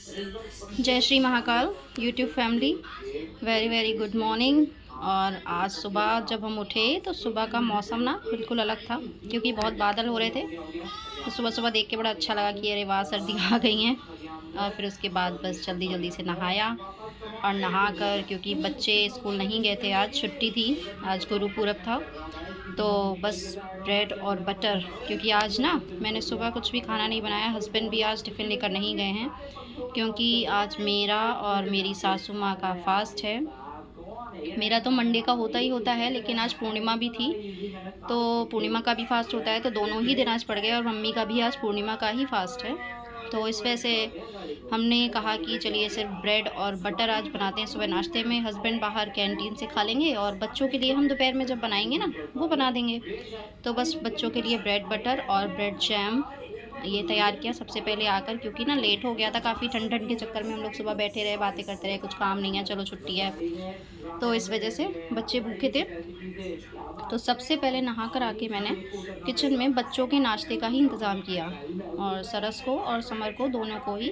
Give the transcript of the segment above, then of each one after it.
जय Shri Mahakal YouTube family, very very good morning. और आज सुबह जब हम उठे तो सुबह का मौसम ना बिल्कुल अलग था, क्योंकि बहुत बादल हो रहे थे। तो सुबह सुबह देख के बड़ा अच्छा लगा कि अरे वाह, सर्दी आ गई हैं। और फिर उसके बाद बस जल्दी जल्दी से नहाया, और नहा कर, क्योंकि बच्चे स्कूल नहीं गए थे, आज छुट्टी थी, आज गुरुपूरब था, तो बस ब्रेड और बटर, क्योंकि आज ना मैंने सुबह कुछ भी खाना नहीं बनाया। हस्बैंड भी आज टिफ़िन लेकर नहीं गए हैं, क्योंकि आज मेरा और मेरी सासू माँ का फास्ट है। मेरा तो मंडे का होता ही होता है, लेकिन आज पूर्णिमा भी थी, तो पूर्णिमा का भी फास्ट होता है, तो दोनों ही दिन आज पड़ गए। और मम्मी का भी आज पूर्णिमा का ही फास्ट है, तो इस वजह से हमने कहा कि चलिए सिर्फ ब्रेड और बटर आज बनाते हैं सुबह नाश्ते में। हस्बैंड बाहर कैंटीन से खा लेंगे, और बच्चों के लिए हम दोपहर में जब बनाएंगे ना वो बना देंगे। तो बस बच्चों के लिए ब्रेड बटर और ब्रेड जैम ये तैयार किया सबसे पहले आकर, क्योंकि ना लेट हो गया था काफ़ी। ठंड ठंड के चक्कर में हम लोग सुबह बैठे रहे, बातें करते रहे, कुछ काम नहीं है, चलो छुट्टी है, तो इस वजह से बच्चे भूखे थे। तो सबसे पहले नहा कर आके मैंने किचन में बच्चों के नाश्ते का ही इंतज़ाम किया, और सरस को और समर को दोनों को ही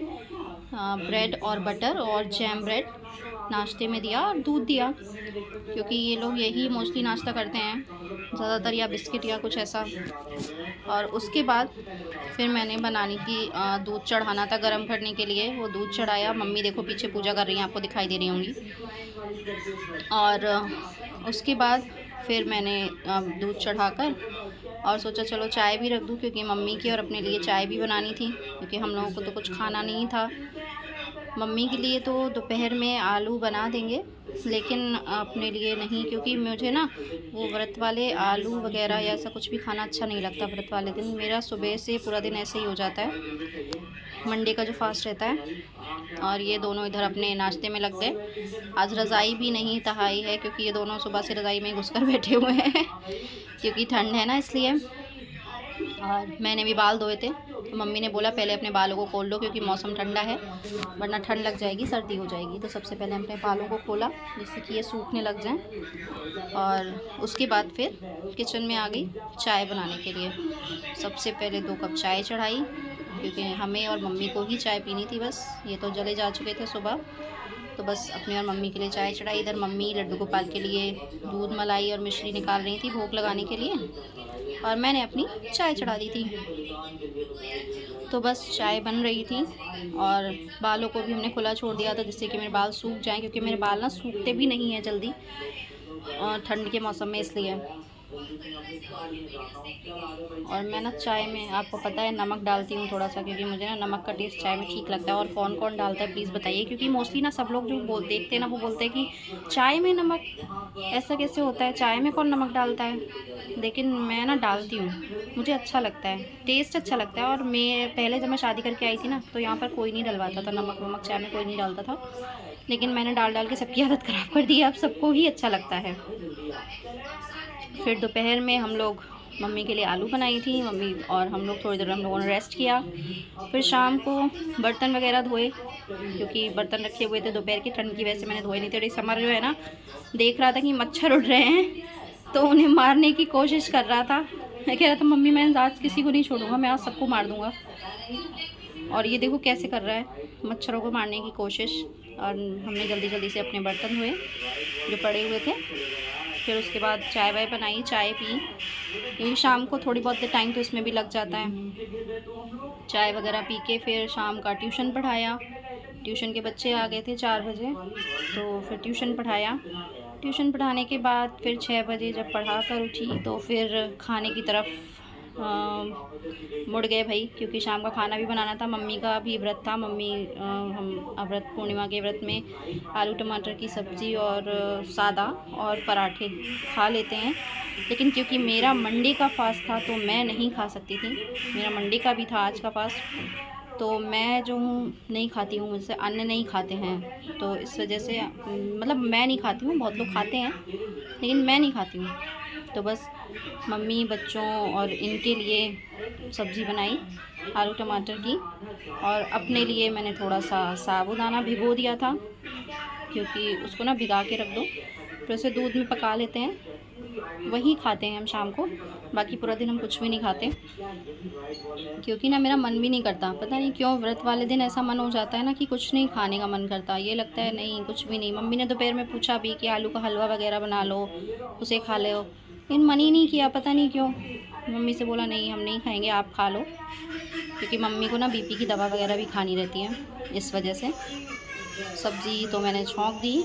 ब्रेड और बटर और जैम ब्रेड नाश्ते में दिया, और दूध दिया, क्योंकि ये लोग यही मोस्टली नाश्ता करते हैं ज़्यादातर, या बिस्किट या कुछ ऐसा। और उसके बाद फिर मैंने बनाने की दूध चढ़ाना था गर्म करने के लिए, वो दूध चढ़ाया। मम्मी देखो पीछे पूजा कर रही हैं, आपको दिखाई दे रही होंगी। और उसके बाद फिर मैंने दूध चढ़ाकर और सोचा चलो चाय भी रख दूँ, क्योंकि मम्मी की और अपने लिए चाय भी बनानी थी, क्योंकि हम लोगों को तो कुछ खाना नहीं था। मम्मी के लिए तो दोपहर में आलू बना देंगे, लेकिन अपने लिए नहीं, क्योंकि मुझे ना वो व्रत वाले आलू वगैरह या ऐसा कुछ भी खाना अच्छा नहीं लगता। व्रत वाले दिन मेरा सुबह से पूरा दिन ऐसे ही हो जाता है, मंडे का जो फास्ट रहता है। और ये दोनों इधर अपने नाश्ते में लग गए। आज रज़ाई भी नहीं तहाई है, क्योंकि ये दोनों सुबह से रज़ाई में घुस कर बैठे हुए हैं क्योंकि ठंड है ना, इसलिए। और मैंने भी बाल धोए थे, तो मम्मी ने बोला पहले अपने बालों को खोल लो, क्योंकि मौसम ठंडा है, वरना ठंड लग जाएगी, सर्दी हो जाएगी। तो सबसे पहले अपने बालों को खोला, जिससे कि ये सूखने लग जाएं। और उसके बाद फिर किचन में आ गई चाय बनाने के लिए। सबसे पहले 2 कप चाय चढ़ाई, क्योंकि हमें और मम्मी को ही चाय पीनी थी बस। ये तो जले जा चुके थे सुबह, तो बस अपने और मम्मी के लिए चाय चढ़ाई। इधर मम्मी लड्डू गोपाल के लिए दूध मलाई और मिश्री निकाल रही थी भोग लगाने के लिए, और मैंने अपनी चाय चढ़ा दी थी। तो बस चाय बन रही थी, और बालों को भी हमने खुला छोड़ दिया था, जिससे कि मेरे बाल सूख जाएं, क्योंकि मेरे बाल ना सूखते भी नहीं हैं जल्दी ठंड के मौसम में, इसलिए। और मैं ना चाय में, आपको पता है, नमक डालती हूँ थोड़ा सा, क्योंकि मुझे ना नमक का टेस्ट चाय में ठीक लगता है। और कौन कौन डालता है प्लीज़ बताइए, क्योंकि मोस्टली ना सब लोग जो देखते हैं ना वो बोलते हैं कि चाय में नमक, ऐसा कैसे होता है, चाय में कौन नमक डालता है। लेकिन मैं ना डालती हूँ, मुझे अच्छा लगता है, टेस्ट अच्छा लगता है। और मैं पहले जब मैं शादी करके आई थी ना, तो यहाँ पर कोई नहीं डलवाता था नमक वमक, चाय में कोई नहीं डालता था, लेकिन मैंने डाल डाल के सबकी आदत ख़राब कर दी है, अब सबको ही अच्छा लगता है। फिर दोपहर में हम लोग, मम्मी के लिए आलू बनाई थी मम्मी, और हम लोग थोड़ी देर हम लोगों ने रेस्ट किया। फिर शाम को बर्तन वगैरह धोए, क्योंकि बर्तन रखे हुए थे दोपहर की ठंड की वजह से मैंने धोए नहीं थे। और समर जो है ना, देख रहा था कि मच्छर उड़ रहे हैं, तो उन्हें मारने की कोशिश कर रहा था। मैं कह रहा था मम्मी मैं आज किसी को नहीं छोड़ूंगा, मैं आज सबको मार दूँगा। और ये देखो कैसे कर रहा है, मच्छरों को मारने की कोशिश। और हमने जल्दी जल्दी से अपने बर्तन धोए जो पड़े हुए थे। फिर उसके बाद चाय वाय बनाई, चाय पी, क्योंकि शाम को थोड़ी बहुत टाइम तो इसमें भी लग जाता है। चाय वगैरह पी के फिर शाम का ट्यूशन पढ़ाया। ट्यूशन के बच्चे आ गए थे 4 बजे, तो फिर ट्यूशन पढ़ाया। ट्यूशन पढ़ाने के बाद फिर 6 बजे जब पढ़ा कर उठी, तो फिर खाने की तरफ मुड़ गए भाई, क्योंकि शाम का खाना भी बनाना था। मम्मी का भी व्रत था, मम्मी हम व्रत पूर्णिमा के व्रत में आलू टमाटर की सब्ज़ी और सादा और पराठे खा लेते हैं, लेकिन क्योंकि मेरा मंडे का फास्ट था तो मैं नहीं खा सकती थी। मेरा मंडे का भी था आज का फास्ट, तो मैं जो हूँ नहीं खाती हूँ, मुझसे अन्य नहीं खाते हैं, तो इस वजह से मतलब मैं नहीं खाती हूँ, बहुत लोग खाते हैं लेकिन मैं नहीं खाती हूँ। तो बस मम्मी बच्चों और इनके लिए सब्ज़ी बनाई आलू टमाटर की, और अपने लिए मैंने थोड़ा सा साबूदाना भिगो दिया था, क्योंकि उसको ना भिगा के रख दो, फिर उसे दूध में पका लेते हैं, वही खाते हैं हम शाम को। बाकी पूरा दिन हम कुछ भी नहीं खाते, क्योंकि ना मेरा मन भी नहीं करता, पता नहीं क्यों व्रत वाले दिन ऐसा मन हो जाता है ना कि कुछ नहीं खाने का मन करता, ये लगता है नहीं कुछ भी नहीं। मम्मी ने दोपहर में पूछा भी कि आलू का हलवा वगैरह बना लो, उसे खा लो, लेकिन मन ही नहीं किया, पता नहीं क्यों। मम्मी से बोला नहीं हम नहीं खाएंगे, आप खा लो, क्योंकि मम्मी को ना बीपी की दवा वगैरह भी खानी रहती है, इस वजह से। सब्ज़ी तो मैंने छौंक दी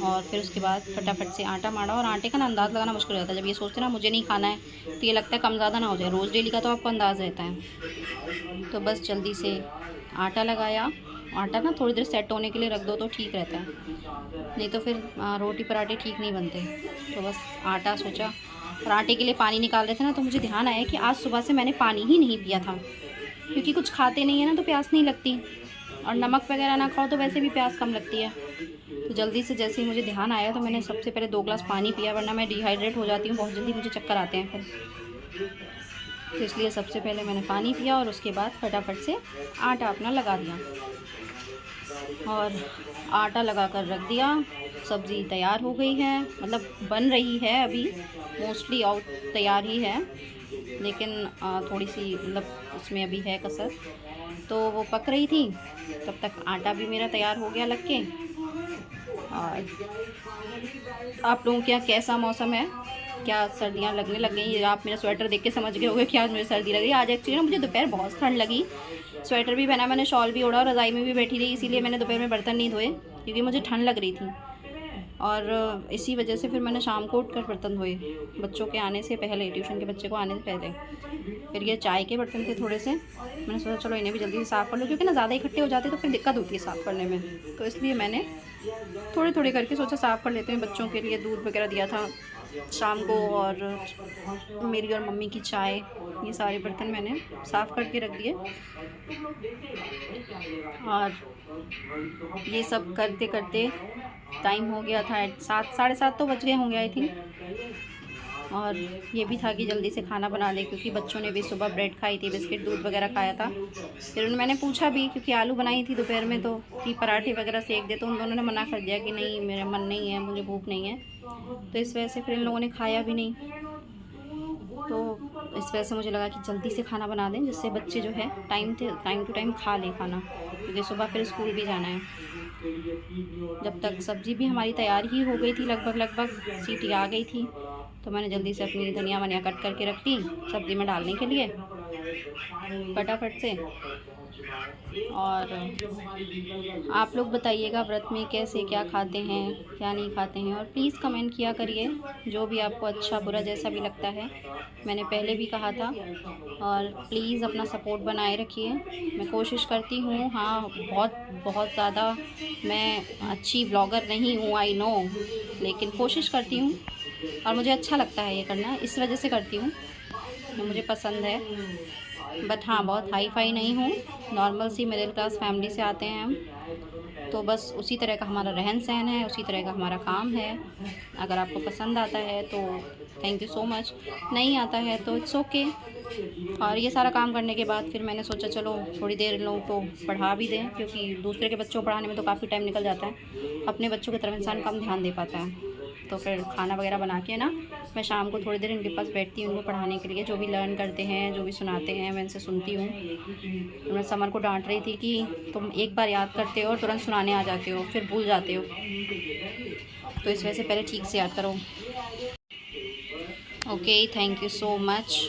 और फिर उसके बाद फटाफट से आटा माड़ा। और आटे का ना अंदाज़ लगाना मुश्किल हो जाता है, जब ये सोचते ना मुझे नहीं खाना है तो ये लगता है कम ज़्यादा ना हो जाए, रोज़ डेली का तो आपको अंदाज़ रहता है। तो बस जल्दी से आटा लगाया। आटा ना थोड़ी देर सेट होने के लिए रख दो तो ठीक रहता है, नहीं तो फिर रोटी पराठे ठीक नहीं बनते। तो बस आटा सोचा, और आटे के लिए पानी निकाल रहे थे ना, तो मुझे ध्यान आया कि आज सुबह से मैंने पानी ही नहीं पिया था, क्योंकि कुछ खाते नहीं है ना तो प्यास नहीं लगती, और नमक वगैरह ना खाओ तो वैसे भी प्यास कम लगती है। तो जल्दी से जैसे ही मुझे ध्यान आया तो मैंने सबसे पहले 2 ग्लास पानी पिया, वरना मैं डिहाइड्रेट हो जाती हूँ बहुत जल्दी, मुझे चक्कर आते हैं फिर। तो इसलिए सबसे पहले मैंने पानी पिया और उसके बाद फटाफट से आटा अपना लगा दिया, और आटा लगा कर रख दिया। सब्ज़ी तैयार हो गई है, मतलब बन रही है अभी, मोस्टली आउट तैयार ही है, लेकिन थोड़ी सी मतलब उसमें अभी है कसर, तो वो पक रही थी। तब तक आटा भी मेरा तैयार हो गया लग के। और आप लोगों के यहाँ कैसा मौसम है, क्या सर्दियाँ लगने लग गई? ये आप मेरा स्वेटर देख के समझ गए होंगे कि आज मुझे सर्दी लग रही है। आज एक्चुअली ना मुझे दोपहर बहुत ठंड लगी, स्वेटर भी पहना मैंने, शॉल भी ओढ़ा और रज़ाई में भी बैठी रही, इसीलिए मैंने दोपहर में बर्तन नहीं धोए, क्योंकि मुझे ठंड लग रही थी। और इसी वजह से फिर मैंने शाम को उठकर बर्तन धोए, बच्चों के आने से पहले, ट्यूशन के बच्चे को आने से पहले। फिर ये चाय के बर्तन थे थोड़े से, मैंने सोचा चलो इन्हें भी जल्दी से साफ़ कर लो, क्योंकि ना ज़्यादा इकट्ठे हो जाते तो फिर दिक्कत होती है साफ़ करने में, तो इसलिए मैंने थोड़े थोड़े करके सोचा साफ़ कर लेते हैं। बच्चों के लिए दूध वगैरह दिया था शाम को, और मेरी और मम्मी की चाय, ये सारे बर्तन मैंने साफ़ करके रख दिए। और ये सब करते करते टाइम हो गया था 7, साढ़े 7 तो बज गए होंगे आई थिंक। और ये भी था कि जल्दी से खाना बना दें, क्योंकि बच्चों ने भी सुबह ब्रेड खाई थी, बिस्किट दूध वगैरह खाया था। फिर मैंने पूछा भी, क्योंकि आलू बनाई थी दोपहर में, तो कि पराठे वगैरह सेक दे, तो उन दोनों ने मना कर दिया कि नहीं मेरा मन नहीं है, मुझे भूख नहीं है। तो इस वजह से फिर इन लोगों ने खाया भी नहीं। तो इस वजह से मुझे लगा कि जल्दी से खाना बना दें, जिससे बच्चे जो है टाइम टू टाइम खा लें खाना, क्योंकि सुबह फिर स्कूल भी जाना है। जब तक सब्ज़ी भी हमारी तैयार ही हो गई थी, लगभग सीटी आ गई थी, तो मैंने जल्दी से अपनी धनिया वनिया कट करके रख दी सब्ज़ी में डालने के लिए फटाफट से। और आप लोग बताइएगा व्रत में कैसे क्या खाते हैं, क्या नहीं खाते हैं, और प्लीज़ कमेंट किया करिए जो भी आपको अच्छा बुरा जैसा भी लगता है। मैंने पहले भी कहा था, और प्लीज़ अपना सपोर्ट बनाए रखिए। मैं कोशिश करती हूँ, हाँ बहुत ज़्यादा मैं अच्छी ब्लॉगर नहीं हूँ, आई नो, लेकिन कोशिश करती हूँ और मुझे अच्छा लगता है ये करना, इस वजह से करती हूँ, मुझे पसंद है। बट हाँ, बहुत हाई फाई नहीं हूँ, नॉर्मल सी मिडिल क्लास फैमिली से आते हैं हम, तो बस उसी तरह का हमारा रहन सहन है, उसी तरह का हमारा काम है। अगर आपको पसंद आता है तो थैंक यू सो मच, नहीं आता है तो इट्स ओके। और ये सारा काम करने के बाद फिर मैंने सोचा चलो थोड़ी देर इन लोगों को पढ़ा भी दें, क्योंकि दूसरे के बच्चों को पढ़ाने में तो काफ़ी टाइम निकल जाता है, अपने बच्चों की तरफ इंसान कम ध्यान दे पाता है। तो फिर खाना वगैरह बना के ना मैं शाम को थोड़ी देर इनके पास बैठती हूँ, उनको पढ़ाने के लिए, जो भी लर्न करते हैं, जो भी सुनाते हैं, मैं इनसे सुनती हूँ। मैं समर को डांट रही थी कि तुम एक बार याद करते हो और तुरंत सुनाने आ जाते हो, फिर भूल जाते हो, तो इस वजह से पहले ठीक से याद करो। Okay, thank you so much.